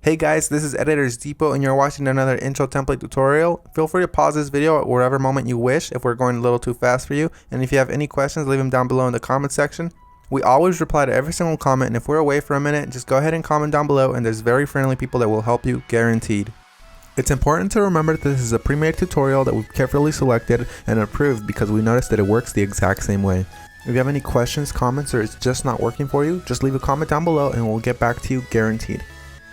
Hey guys, this is Editors Depot and you're watching another intro template tutorial. Feel free to pause this video at whatever moment you wish if we're going a little too fast for you. And if you have any questions, leave them down below in the comment section. We always reply to every single comment, and if we're away for a minute, just go ahead and comment down below and there's very friendly people that will help you, guaranteed. It's important to remember that this is a pre-made tutorial that we've carefully selected and approved because we noticed that it works the exact same way. If you have any questions, comments, or it's just not working for you, just leave a comment down below and we'll get back to you, guaranteed.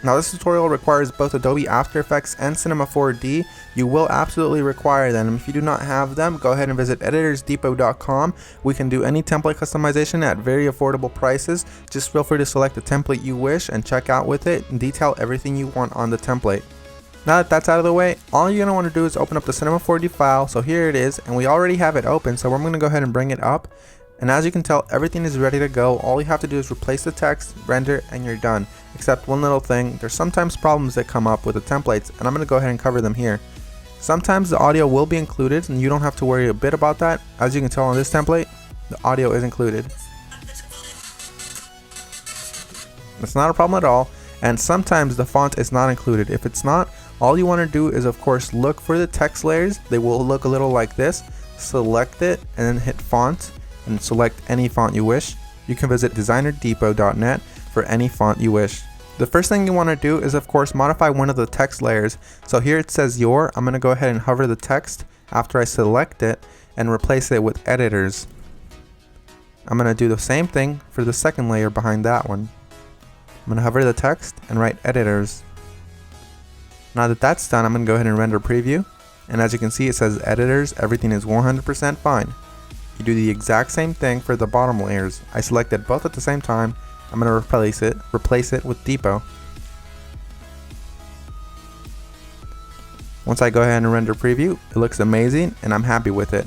Now this tutorial requires both Adobe After Effects and Cinema 4D. You will absolutely require them. If you do not have them, go ahead and visit EditorsDepot.com. We can do any template customization at very affordable prices. Just feel free to select the template you wish and check out with it and detail everything you want on the template. Now that that's out of the way, all you're going to want to do is open up the Cinema 4D file. So here it is, and we already have it open, so I'm going to go ahead and bring it up. And as you can tell, everything is ready to go. All you have to do is replace the text, render, and you're done. Except one little thing, there's sometimes problems that come up with the templates, and I'm going to go ahead and cover them here. Sometimes the audio will be included, and you don't have to worry a bit about that. As you can tell on this template, the audio is included. It's not a problem at all, and sometimes the font is not included. If it's not, all you want to do is of course look for the text layers. They will look a little like this. Select it, and then hit font, and select any font you wish. You can visit DesignerDepot.net for any font you wish. The first thing you want to do is of course modify one of the text layers. So here it says your. I'm going to go ahead and hover the text after I select it and replace it with editors. I'm going to do the same thing for the second layer behind that one. I'm going to hover the text and write editors. Now that that's done, I'm going to go ahead and render preview. And as you can see, it says editors, everything is 100% fine. You do the exact same thing for the bottom layers. I selected both at the same time. I'm going to replace it with Depot. Once I go ahead and render preview, it looks amazing and I'm happy with it.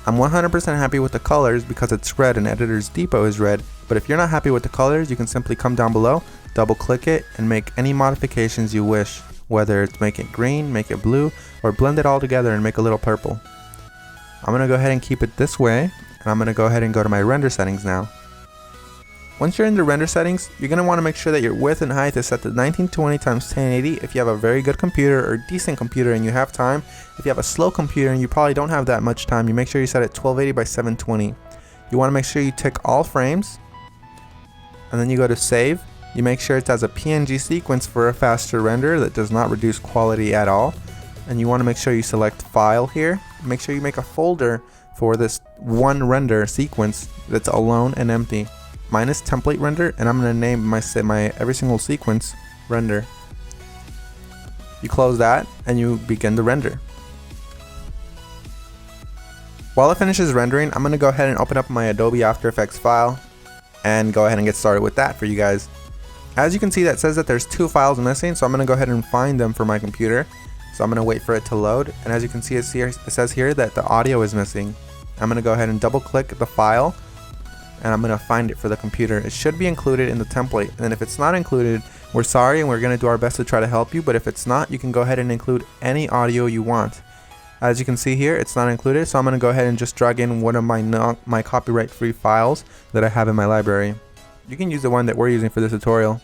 I'm 100% happy with the colors because it's red and Editors Depot is red, but if you're not happy with the colors, you can simply come down below, double click it, and make any modifications you wish, whether it's make it green, make it blue, or blend it all together and make a little purple. I'm going to go ahead and keep it this way, and I'm going to go ahead and go to my render settings now. Once you're in the render settings, you're going to want to make sure that your width and height is set to 1920 x 1080 if you have a very good computer or decent computer and you have time. If you have a slow computer and you probably don't have that much time, you make sure you set it 1280 by 720. You want to make sure you tick all frames, and then you go to save. You make sure it has a PNG sequence for a faster render that does not reduce quality at all. And you want to make sure you select file here. Make sure you make a folder for this one render sequence that's alone and empty. Mine is template render, and I'm going to name my every single sequence render. You close that and you begin the render. While it finishes rendering, I'm going to go ahead and open up my Adobe After Effects file and go ahead and get started with that for you guys. As you can see, that says that there's two files missing, so I'm going to go ahead and find them for my computer. So I'm going to wait for it to load, and as you can see, it says here that the audio is missing. I'm going to go ahead and double click the file, and I'm going to find it for the computer. It should be included in the template, and if it's not included, we're sorry and we're going to do our best to try to help you, but if it's not, you can go ahead and include any audio you want. As you can see here, it's not included, so I'm going to go ahead and just drag in one of my copyright-free files that I have in my library. You can use the one that we're using for this tutorial.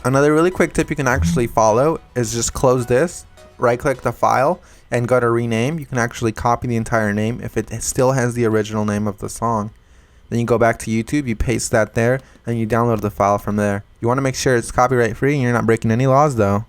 Another really quick tip you can actually follow is just close this, right click the file, and go to rename. You can actually copy the entire name if it still has the original name of the song. Then you go back to YouTube, you paste that there, and you download the file from there. You want to make sure it's copyright free and you're not breaking any laws though.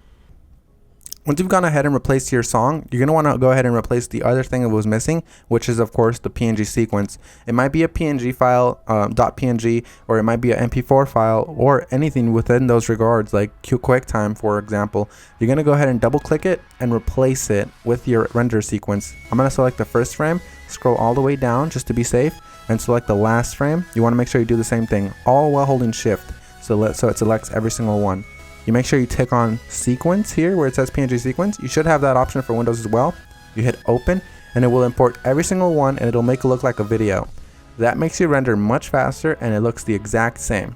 Once you've gone ahead and replaced your song, you're going to want to go ahead and replace the other thing that was missing, which is of course the PNG sequence. It might be a PNG file, .png, or it might be an MP4 file, or anything within those regards, like QuickTime for example. You're going to go ahead and double click it and replace it with your render sequence. I'm going to select the first frame, scroll all the way down just to be safe, and select the last frame. You want to make sure you do the same thing, all while holding shift, so it selects every single one. You make sure you tick on sequence here where it says PNG sequence. You should have that option for Windows as well. You hit open and it will import every single one and it'll make it look like a video. That makes your render much faster and it looks the exact same.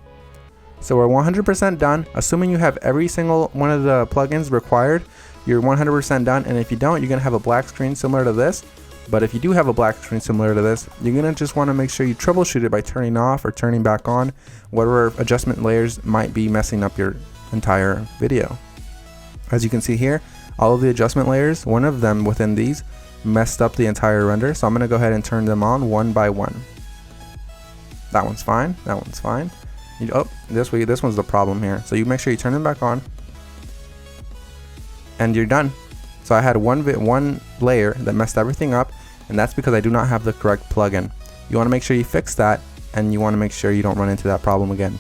So we're 100% done. Assuming you have every single one of the plugins required, you're 100% done, and if you don't, you're going to have a black screen similar to this. But if you do have a black screen similar to this, you're going to just want to make sure you troubleshoot it by turning off or turning back on whatever adjustment layers might be messing up your entire video. As you can see here, all of the adjustment layers, one of them within these messed up the entire render, so I'm going to go ahead and turn them on one by one. That one's fine, that one's fine. Oh, this one's the problem here. So you make sure you turn them back on, and you're done. So I had one layer that messed everything up, and that's because I do not have the correct plugin. You want to make sure you fix that, and you want to make sure you don't run into that problem again.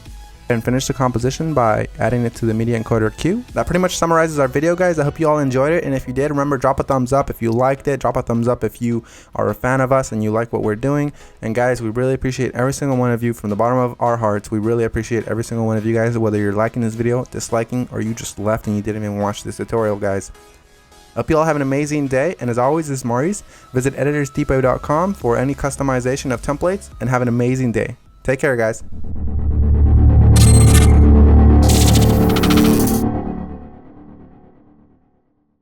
And finish the composition by adding it to the media encoder queue. That pretty much summarizes our video, guys. I hope you all enjoyed it, and if you did, remember, drop a thumbs up if you liked it. Drop a thumbs up if you are a fan of us and you like what we're doing. And guys, we really appreciate every single one of you from the bottom of our hearts. We really appreciate every single one of you guys, whether you're liking this video, disliking, or you just left and you didn't even watch this tutorial, guys. Hope you all have an amazing day, and as always, this is Maurice. Visit EditorsDepot.com for any customization of templates, and have an amazing day. Take care, guys.